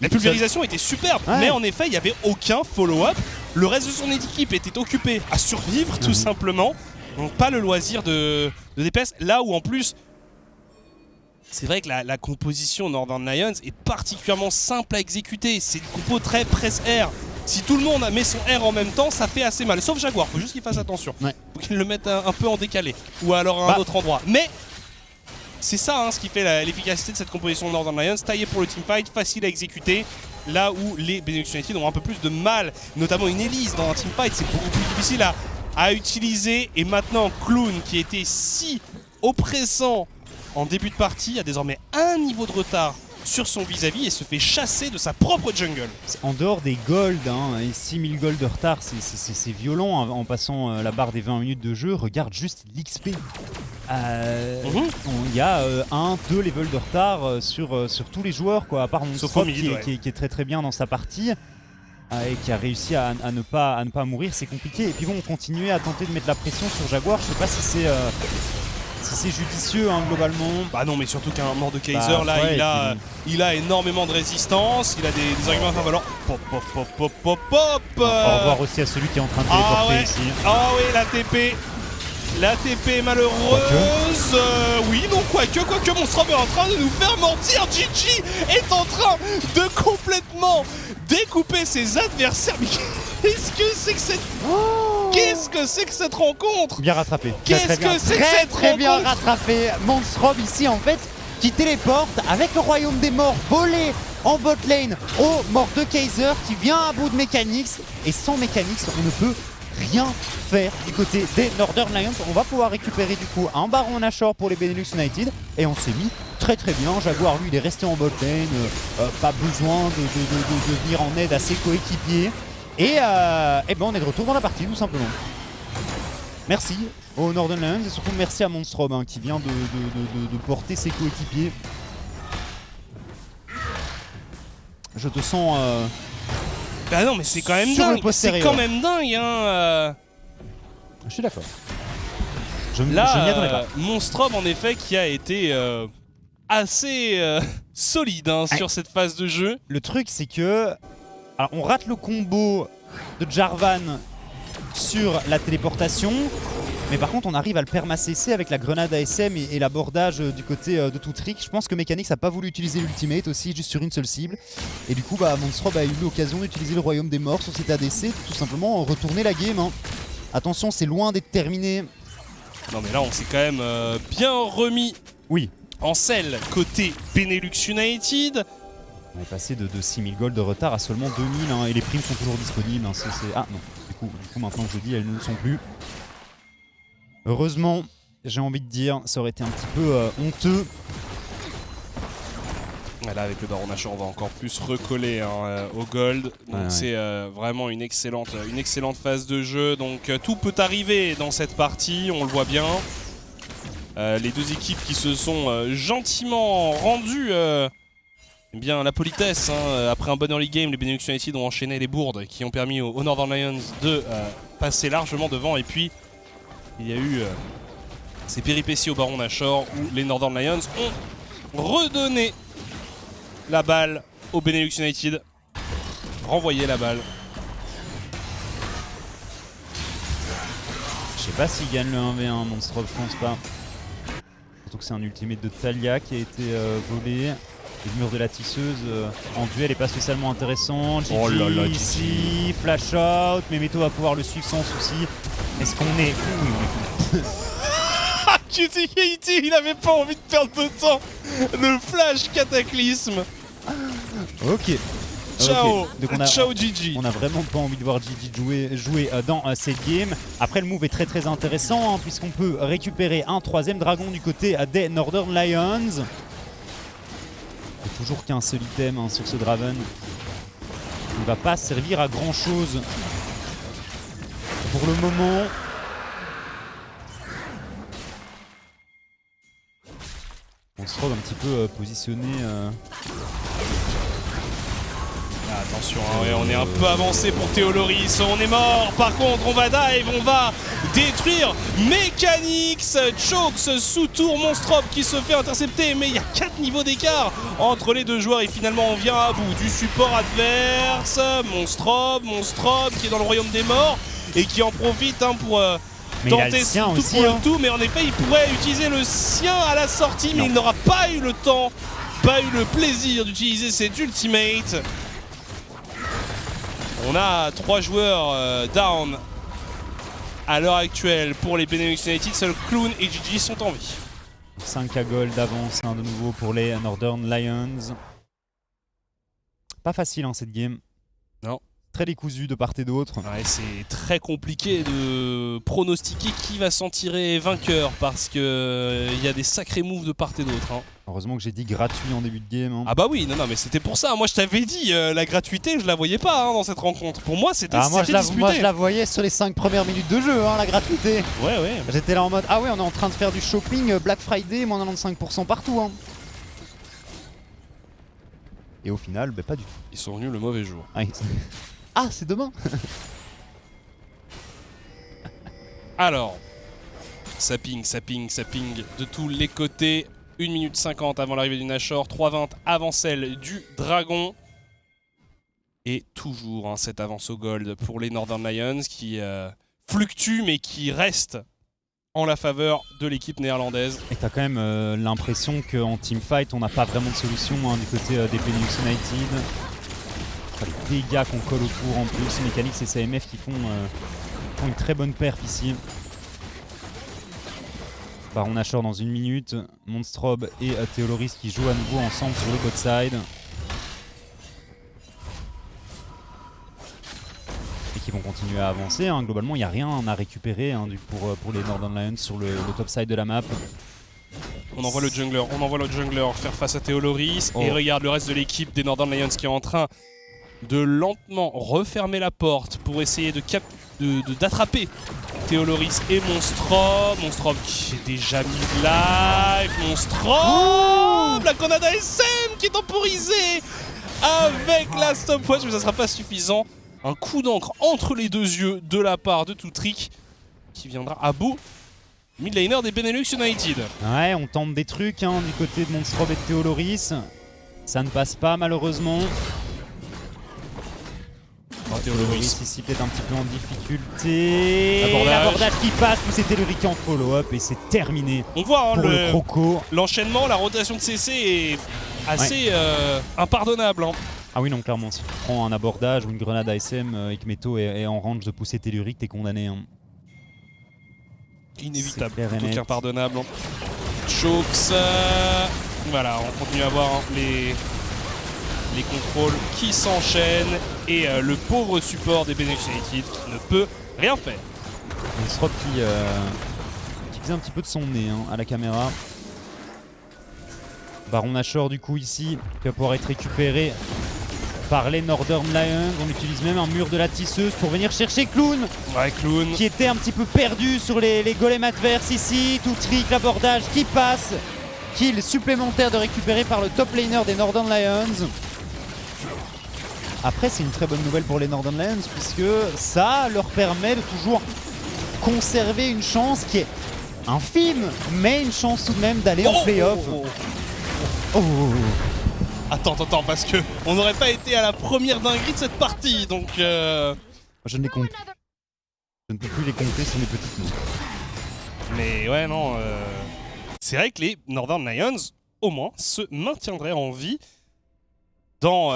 pulvérisation était superbe, mais en effet il n'y avait aucun follow-up. Le reste de son équipe était occupé à survivre tout simplement. Donc pas le loisir de DPS. Là où en plus, c'est vrai que la composition Northern Lions est particulièrement simple à exécuter. C'est une compo très press air. si tout le monde met son R en même temps, ça fait assez mal. Sauf Jaguar, faut juste qu'il fasse attention. Ouais. Faut qu'il le mette un peu en décalé. Ou alors à un autre endroit. Mais c'est ça ce qui fait l'efficacité de cette composition de Northern Lions. Taillé pour le teamfight, facile à exécuter. Là où les Benelux United ont un peu plus de mal, notamment une Elise dans un teamfight, c'est beaucoup plus difficile à utiliser. Et maintenant, Clown, qui était si oppressant en début de partie, a désormais un niveau de retard sur son vis-à-vis et se fait chasser de sa propre jungle. En dehors des golds, et 6000 golds de retard, c'est violent en passant la barre des 20 minutes de jeu. Regarde juste l'XP. Il y a 1-2 levels de retard sur tous les joueurs, quoi, à part Monstrop qui est très très bien dans sa partie et qui a réussi à ne pas mourir. C'est compliqué. Et puis bon, continuer à tenter de mettre la pression sur Jaguar, je sais pas si c'est judicieux globalement. Bah non, mais surtout qu'un mort de Kaiser, il a énormément de résistance, il a des arguments à faire valoir. Pop. Au revoir aussi à celui qui est en train de téléporter ici. Ah oui, la TP est malheureuse. Oui, non, quoique Monstrop est en train de nous faire mentir. Gigi est en train de complètement découper ses adversaires. Mais qu'est-ce que c'est que cette... Qu'est-ce que c'est que cette rencontre? Bien rattrapé. Qu'est-ce que c'est que cette rencontre? Très bien rattrapé. Monstrop ici en fait qui téléporte avec le royaume des morts volé en bot lane au mort de Kaiser qui vient à bout de Mechanics. Et sans Mechanics, on ne peut rien faire du côté des Northern Lions. On va pouvoir récupérer du coup un Baron Nashor pour les Benelux United et on s'est mis très bien. Jaguar lui il est resté en bot lane, pas besoin de venir en aide à ses coéquipiers et ben on est de retour dans la partie tout simplement. Merci aux Northern Lions et surtout merci à Monstrom qui vient de porter ses coéquipiers. Je te sens bah non, mais c'est quand même dingue. C'est quand même dingue, Je suis d'accord. Je m'y Là, attendais pas. Monstrom en effet qui a été assez solide sur cette phase de jeu. Le truc c'est que alors, on rate le combo de Jarvan sur la téléportation. Mais par contre on arrive à le perma-CC avec la grenade ASM et l'abordage du côté de Toutrick. Je pense que Mechanics n'a pas voulu utiliser l'ultimate aussi juste sur une seule cible. Et du coup Monstrop a eu l'occasion d'utiliser le royaume des morts sur cet ADC, tout simplement retourner la game. Attention, c'est loin d'être terminé. Non mais là on s'est quand même bien remis en selle côté Benelux United. On est passé de 6000 gold de retard à seulement 2000 et les primes sont toujours disponibles. Ah non, du coup maintenant que je dis elles ne le sont plus. Heureusement, j'ai envie de dire, ça aurait été un petit peu honteux. Là, avec le Baron Nashor, on va encore plus recoller au gold. Donc c'est vraiment une excellente phase de jeu. Donc tout peut arriver dans cette partie, on le voit bien. Les deux équipes qui se sont gentiment rendues bien la politesse. Après un bon early game, les Benelux United ont enchaîné les bourdes qui ont permis aux Northern Lions de passer largement devant. Et puis, il y a eu ces péripéties au Baron Nashor où les Northern Lions ont redonné la balle au Benelux United. Renvoyé la balle. Je sais pas s'il gagne le 1v1 Monstrop, je pense pas. Surtout que c'est un ultimate de Talia qui a été volé. Le mur de la tisseuse en duel est pas spécialement intéressant. Gigi, oh là là, ici, flash out, mais Meto va pouvoir le suivre sans souci. Est-ce qu'on est... Oui, on est QTKT, il avait pas envie de perdre de temps. Le flash cataclysme. Ok. Ciao, Donc ciao Gigi. On a vraiment pas envie de voir Gigi jouer dans cette game. Après le move est très intéressant puisqu'on peut récupérer un troisième dragon du côté des Northern Lions. Il n'y a toujours qu'un seul item sur ce Draven. Il ne va pas servir à grand chose pour le moment. On se trouve un petit peu positionné. Attention, on est un peu avancé pour Théoloris, on est mort. Par contre, on va dive, on va détruire Mechanics. Chokes sous tour, Monstrop qui se fait intercepter, mais il y a 4 niveaux d'écart entre les deux joueurs et finalement on vient à bout du support adverse. Monstrop qui est dans le royaume des morts et qui en profite pour tenter tout aussi, pour le tout, mais en effet il pourrait utiliser le sien à la sortie, mais il n'aura pas eu le temps, pas eu le plaisir d'utiliser cet ultimate. On a 3 joueurs down à l'heure actuelle pour les Benelux United. Seuls Clown et Gigi sont en vie. 5 à gold d'avance de nouveau pour les Northern Lions. Pas facile cette game. Non. Très décousu de part et d'autre. Ouais, c'est très compliqué de pronostiquer qui va s'en tirer vainqueur parce que il y a des sacrés moves de part et d'autre. Hein. Heureusement que j'ai dit gratuit en début de game. Ah bah oui, non mais c'était pour ça. Moi je t'avais dit, la gratuité je la voyais pas dans cette rencontre. Pour moi c'était moi je disputé. la voyais sur les 5 premières minutes de jeu, la gratuité. Ouais. J'étais là en mode, ah ouais, on est en train de faire du shopping Black Friday, moins 95% partout. Et au final, pas du tout. Ils sont venus le mauvais jour. Ah, c'est demain. Alors, ça ping de tous les côtés. 1 minute 50 avant l'arrivée du Nashor, 3:20 avant celle du Dragon. Et toujours cette avance au gold pour les Northern Lions qui fluctue mais qui reste en la faveur de l'équipe néerlandaise. Et t'as quand même l'impression qu'en teamfight, on n'a pas vraiment de solution du côté des Benelux United. Les dégâts qu'on colle autour en plus, Mechanix et CMF qui font une très bonne perf ici. Baron Nashor dans 1 minute, Monstrob et Theoloris qui jouent à nouveau ensemble sur le bot side. Et qui vont continuer à avancer. Globalement, il n'y a rien à récupérer pour les Northern Lions sur le top side de la map. On envoie le jungler faire face à Theoloris. Et regarde le reste de l'équipe des Northern Lions qui est en train de lentement refermer la porte pour essayer d'attraper Theoloris et Monstrob. Monstrob qui est déjà mis live. Monstrob, la grenade ASM qui est temporisée avec la stopwatch, mais ça sera pas suffisant. Un coup d'encre entre les 2 yeux de la part de Toutrick qui viendra à bout. Midlaner des Benelux United. Ouais, on tente des trucs du côté de Monstrob et de Theoloris. Ça ne passe pas malheureusement. Theoloris ici peut-être un petit peu en difficulté. L'abordage qui passe, mais c'était le Rick en follow-up et c'est terminé. On voit pour le Croco. L'enchaînement, la rotation de CC est assez impardonnable. Ah oui, non, clairement, si tu prends un abordage ou une grenade ASM et que Meto est en range de pousser Telluric, t'es condamné. Inévitable, plutôt qu'impardonnable. Chokes. Voilà, on continue à voir les contrôles qui s'enchaînent et le pauvre support des Benelux United qui ne peut rien faire. Monstrob qui faisait un petit peu de son nez à la caméra. Baron Nashor du coup ici qui va pouvoir être récupéré par les Northern Lions. On utilise même un mur de la tisseuse pour venir chercher Clown. Ouais, Clown. Qui était un petit peu perdu sur les golems adverses ici. Tout trick, l'abordage qui passe. Kill supplémentaire de récupérer par le top laner des Northern Lions. Après, c'est une très bonne nouvelle pour les Northern Lions puisque ça leur permet de toujours conserver une chance qui est infime, mais une chance tout de même d'aller en playoff. Attends, parce que on n'aurait pas été à la première dinguerie de cette partie, donc je ne les compte. Je ne peux plus les compter sur mes petites mains. Mais ouais, non. C'est vrai que les Northern Lions, au moins, se maintiendraient en vie dans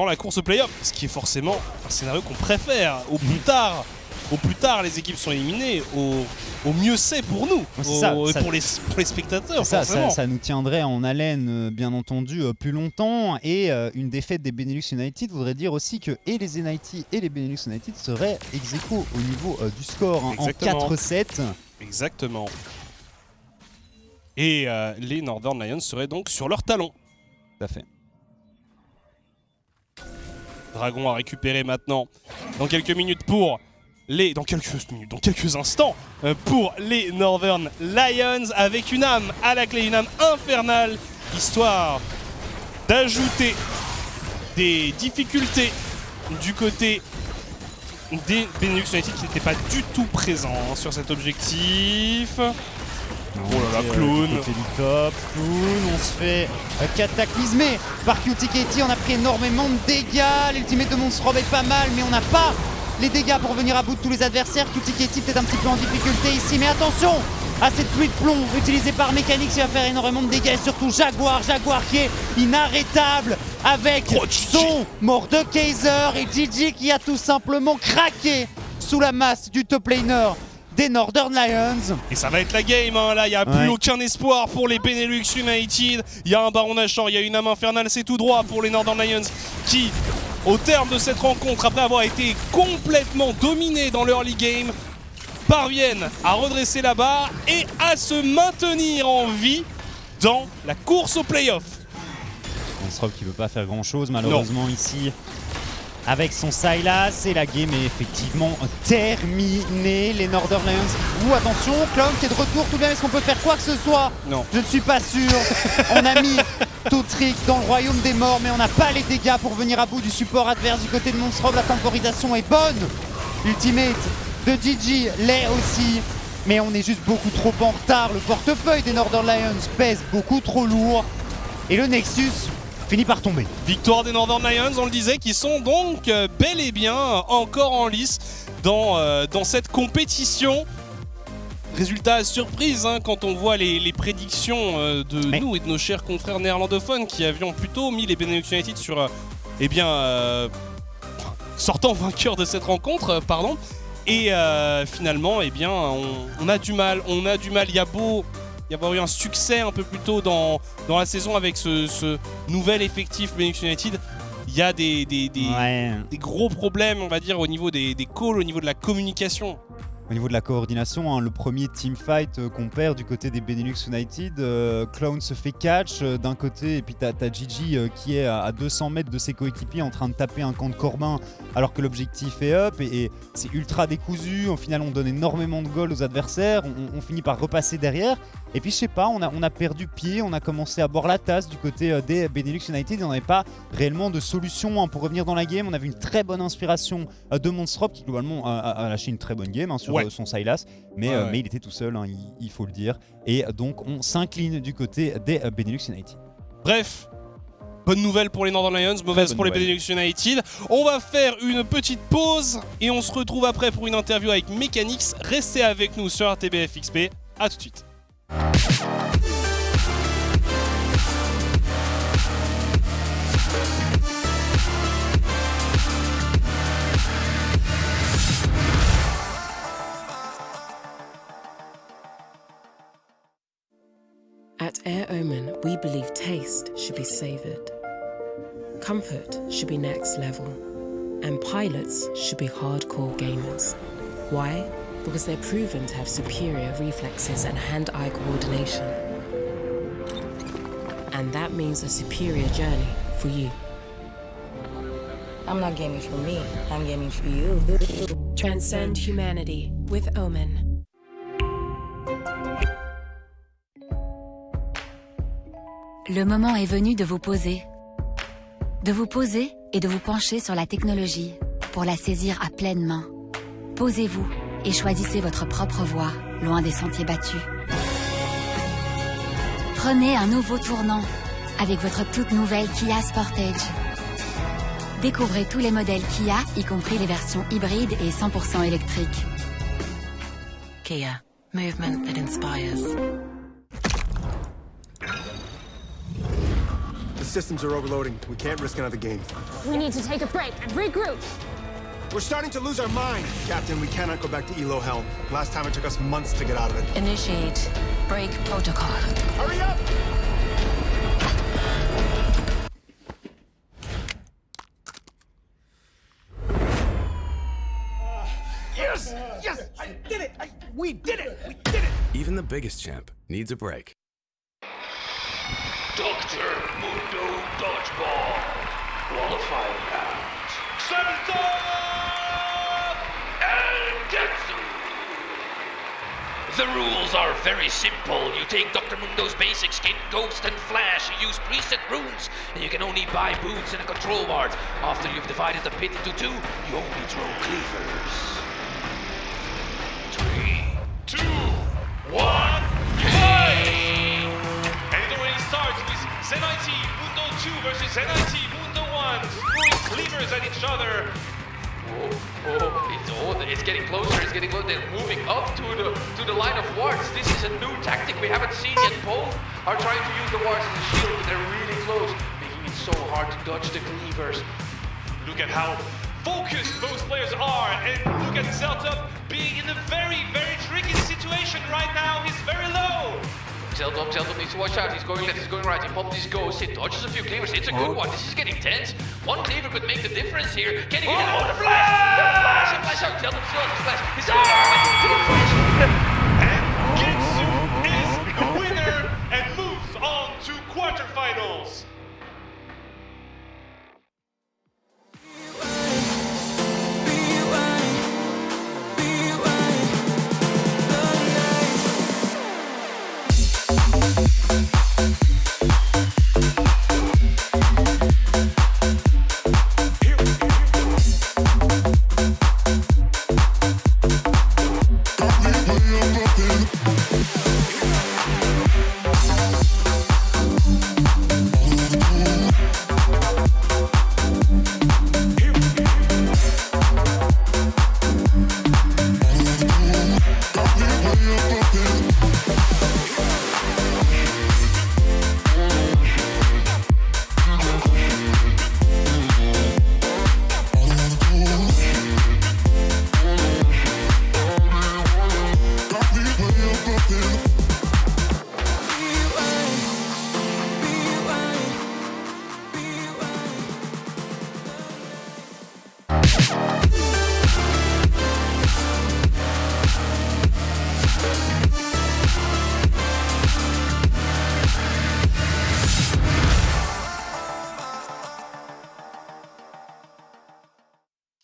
la course au playoff, ce qui est forcément un scénario qu'on préfère. Au plus tard, les équipes sont éliminées, au mieux c'est pour nous, pour les spectateurs. Ça nous tiendrait en haleine, bien entendu, plus longtemps. Et une défaite des Benelux United voudrait dire aussi que et les NIT et les Benelux United seraient ex-aequo au niveau du score en 4-7. Exactement. Et les Northern Lions seraient donc sur leur talon. Tout à fait. Dragon à récupérer maintenant dans quelques minutes pour les... Dans quelques instants pour les Northern Lions avec une âme à la clé, une âme infernale, histoire d'ajouter des difficultés du côté des Benelux United qui n'étaient pas du tout présents sur cet objectif. Oh là là, Clown. Clown, on se fait cataclysmer par QTKT. On a pris énormément de dégâts. L'ultimate de Monstrob est pas mal, mais on n'a pas les dégâts pour venir à bout de tous les adversaires. QTKT peut-être un petit peu en difficulté ici, mais attention, à cette pluie de plomb utilisée par Mechanix qui va faire énormément de dégâts, et surtout Jaguar qui est inarrêtable avec son Mordekaiser et Gigi qui a tout simplement craqué sous la masse du top laner des Northern Lions. Et ça va être la game, hein. Là il n'y a plus aucun espoir pour les Benelux United. Il y a un Baron Nashor, il y a une âme infernale, c'est tout droit pour les Northern Lions qui, au terme de cette rencontre, après avoir été complètement dominés dans l'early game, parviennent à redresser la barre et à se maintenir en vie dans la course au playoff. Monsrob qui ne peut pas faire grand chose malheureusement ici avec son Sylas, et la game est effectivement terminée. Les Northern Lions, attention, Clown qui est de retour, tout bien, est-ce qu'on peut faire quoi que ce soit? Non. Je ne suis pas sûr. On a mis tout trick dans le royaume des morts, mais on n'a pas les dégâts pour venir à bout du support adverse du côté de Monsrob. La temporisation est bonne. Ultimate de Gigi l'est aussi, mais on est juste beaucoup trop en retard. Le portefeuille des Northern Lions pèse beaucoup trop lourd et le Nexus finit par tomber. Victoire des Northern Lions, on le disait, qui sont donc bel et bien encore en lice dans cette compétition. Résultat surprise hein, quand on voit les prédictions de nous et de nos chers confrères néerlandophones qui avions plutôt mis les Benelux United sur sortant vainqueur de cette rencontre, pardon. Et finalement, eh bien, on a du mal. Il y a beau y avoir eu un succès un peu plus tôt dans la saison avec ce nouvel effectif Benelux United. Il y a des gros problèmes, on va dire, au niveau des calls, au niveau de la communication. Au niveau de la coordination, hein, le premier teamfight qu'on perd du côté des Benelux United, Clown se fait catch d'un côté et puis t'as Gigi qui est à 200 mètres de ses coéquipiers en train de taper un camp de Corbin alors que l'objectif est up et c'est ultra décousu. Au final on donne énormément de goals aux adversaires, on finit par repasser derrière et puis je sais pas, on a perdu pied, on a commencé à boire la tasse du côté des Benelux United et on n'avait pas réellement de solution hein, pour revenir dans la game. On avait une très bonne inspiration de Monsrob qui globalement a lâché une très bonne game hein, sur son Sylas, mais il était tout seul, hein, il faut le dire. Et donc on s'incline du côté des Benelux United. Bref, bonne nouvelle pour les Northern Lions, mauvaise pour les Benelux United. On va faire une petite pause et on se retrouve après pour une interview avec Mechanix. Restez avec nous sur RTBF XP, à tout de suite. At Air Omen, we believe taste should be savoured, comfort should be next level, and pilots should be hardcore gamers. Why? Because they're proven to have superior reflexes and hand-eye coordination. And that means a superior journey for you. I'm not gaming for me, I'm gaming for you. Transcend humanity with Omen. Le moment est venu de vous poser. De vous poser et de vous pencher sur la technologie pour la saisir à pleine main. Posez-vous et choisissez votre propre voie, loin des sentiers battus. Prenez un nouveau tournant avec votre toute nouvelle Kia Sportage. Découvrez tous les modèles Kia, y compris les versions hybrides et 100% électriques. Kia, movement that inspires. The systems are overloading. We can't risk another game. We need to take a break and regroup. We're starting to lose our mind. Captain, we cannot go back to Elo Hell. Last time it took us months to get out of it. Initiate break protocol. Hurry up! Yes! Yes! I did it! We did it! We did it! Even the biggest champ needs a break. Dr. Mundo Dodgeball. Qualifying round. Sabito! And Getsu! The rules are very simple. You take Dr. Mundo's basic skin, Ghost, and Flash. You use preset runes, and you can only buy boots in a control ward. After you've divided the pit into two, you only throw cleavers. 3, 2, 1, fight! Starts with Zenite Mundo 2 versus Zenite Mundo 1, throwing cleavers at each other. Oh, It's getting closer. It's getting closer. They're moving up to the line of wards. This is a new tactic we haven't seen yet. Both are trying to use the wards as a shield, but they're really close, making it so hard to dodge the cleavers. Look at how focused both players are, and look at Zeltup being in a very, very tricky situation right now. He's very low. Zeltup needs to watch out. He's going left, he's going right. He popped his ghost. He dodges a few cleavers. It's a good one. This is getting tense. One cleaver could make the difference here. Can he get it? Oh, the flash! The flash! The flash out. Zeltup still has the flash. He's to the flash. And Ginsu is the winner and moves on to quarterfinals.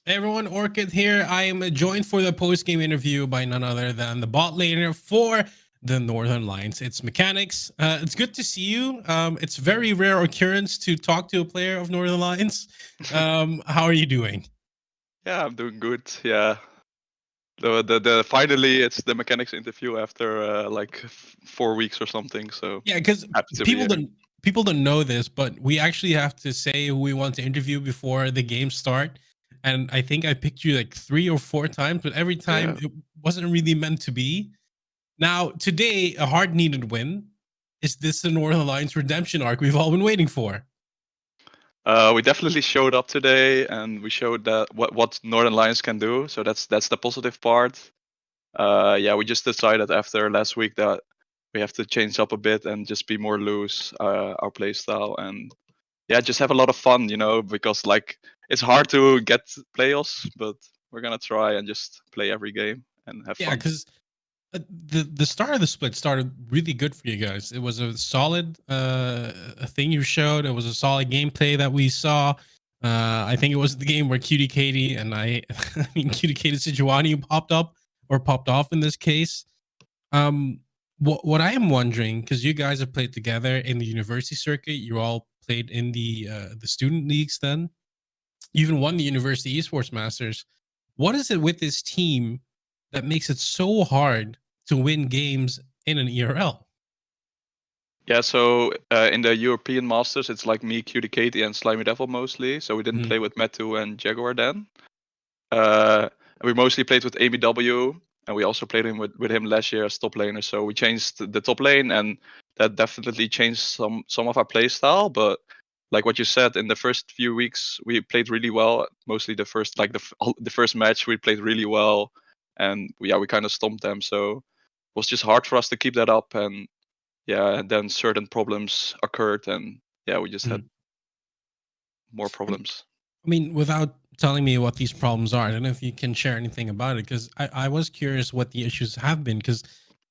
Hey everyone, Orchid here. I am joined for the post-game interview by none other than the bot laner for the Northern Lions. It's Mechanics. It's good to see you. It's very rare occurrence to talk to a player of Northern Lions. How are you doing? Yeah, I'm doing good. Yeah. The finally it's the Mechanics interview after like 4 weeks or something. So yeah, because people don't know this, but we actually have to say who we want to interview before the games start. And I think I picked you like 3 or 4 times, but every time it wasn't really meant to be. Now, today, a hard-needed win. Is this the Northern Lions redemption arc we've all been waiting for? We definitely showed up today, and we showed that what Northern Lions can do. So that's the positive part. Yeah, we just decided after last week that we have to change up a bit and just be more loose, our play style, and yeah, just have a lot of fun, you know, because like it's hard to get playoffs, but we're gonna try and just play every game and have fun. Yeah, because the start of the split started really good for you guys. It was a solid thing you showed. It was a solid gameplay that we saw. I think it was the game where Cutie Katie and I mean Cutie Katie Sejuani popped off in this case. What I am wondering, because you guys have played together in the university circuit, you all played in the student leagues then. You even won the University Esports Masters. What is it with this team that makes it so hard to win games in an ERL? Yeah, so in the European Masters, it's like me, Cutie Katie, and Slimy Devil mostly. So we didn't play with Metu and Jaguar then. We mostly played with ABW, and we also played with him last year as top laner. So we changed the top lane, and that definitely changed some of our play style. But like what you said, in the first few weeks we played really well. Mostly the first the first match we played really well, and we kind of stomped them. So it was just hard for us to keep that up, and then certain problems occurred, and we just had more problems. I mean, without telling me what these problems are, I don't know if you can share anything about it, because I was curious what the issues have been, because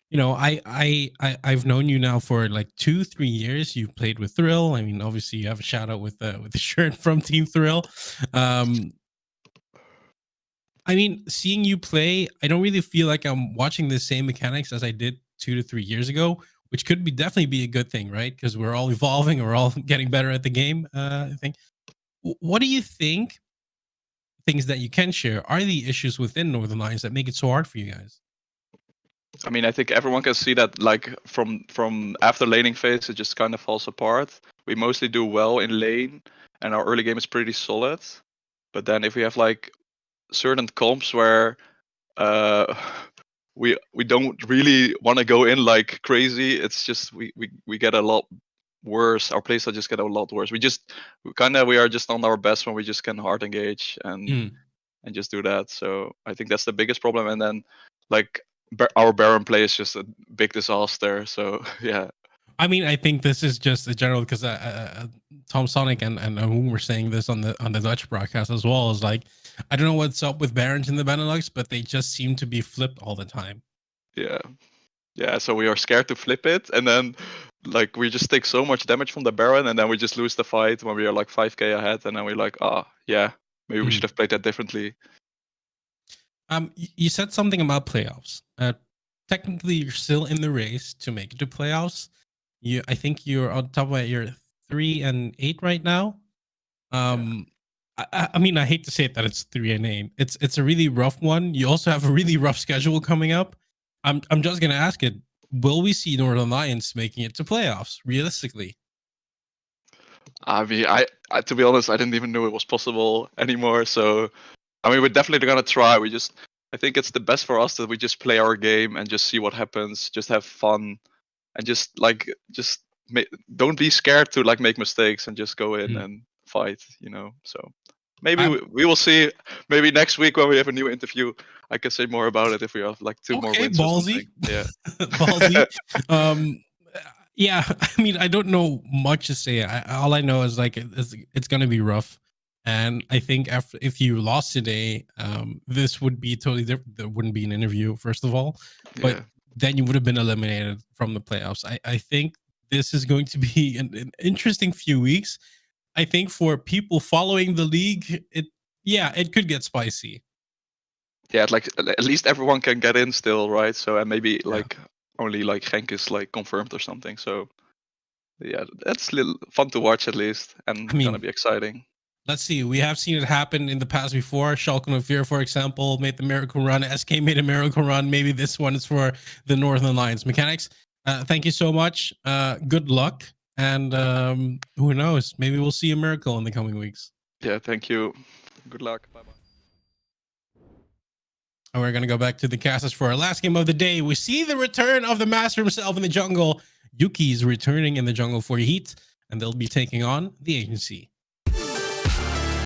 you know, I've known you now for like 2-3 years. You've played with Thrill. I mean, obviously you have a shout out with the shirt from Team Thrill. I mean, seeing you play, I don't really feel like I'm watching the same mechanics as I did 2 to 3 years ago, which could definitely be a good thing, right? Because we're all evolving, we're all getting better at the game. I think. What do you think? Things that you can share are the issues within Northern Lions that make it so hard for you guys? I mean, I think everyone can see that, like from after laning phase, it just kind of falls apart. We mostly do well in lane, and our early game is pretty solid. But then if we have like certain comps where we don't really want to go in like crazy. It's just we get a lot worse. Our playstyle just get a lot worse. We are just on our best when we just can hard engage and just do that. So I think that's the biggest problem. And then like our Baron play is just a big disaster. So yeah. I mean, I think this is just a general because Tom Sonic and whom were saying this on the Dutch broadcast as well, is like, I don't know what's up with Barons in the Benelux, but they just seem to be flipped all the time. Yeah. So we are scared to flip it, and then like we just take so much damage from the Baron, and then we just lose the fight when we are like 5k ahead, and then we're like, maybe we should have played that differently. You said something about playoffs. Technically, you're still in the race to make it to playoffs. I think you're on top of it. You're 3-8 right now. I mean, I hate to say it that it's 3-8. It's a really rough one. You also have a really rough schedule coming up. I'm just gonna ask it: will we see Northern Lions making it to playoffs realistically? I mean, I to be honest, I didn't even know it was possible anymore. So, I mean, we're definitely gonna try. I think it's the best for us that we just play our game and just see what happens. Just have fun. And don't be scared to like make mistakes and just go in and fight, So maybe we will see. Maybe next week when we have a new interview, I can say more about it if we have like 2 more wins. Ballsy. Yeah, ballsy. Yeah. I mean, I don't know much to say. All I know is like it's gonna be rough, and I think if you lost today, this would be totally different. There wouldn't be an interview, first of all, but. Yeah. Then you would have been eliminated from the playoffs. I think this is going to be an interesting few weeks. I think for people following the league, it could get spicy. Yeah, like at least everyone can get in still, right? So and maybe like only like Genk is like confirmed or something. So yeah, that's a little fun to watch at least, and gonna be exciting. Let's see. We have seen it happen in the past before. Schalke 04, for example, made the miracle run. SK made a miracle run. Maybe this one is for the Northern Lions. Mechanics, thank you so much. Good luck. And who knows? Maybe we'll see a miracle in the coming weeks. Yeah, thank you. Good luck. Bye-bye. And we're going to go back to the casters for our last game of the day. We see the return of the master himself in the jungle. Yuki's returning in the jungle for Heat, and they'll be taking on the Agency.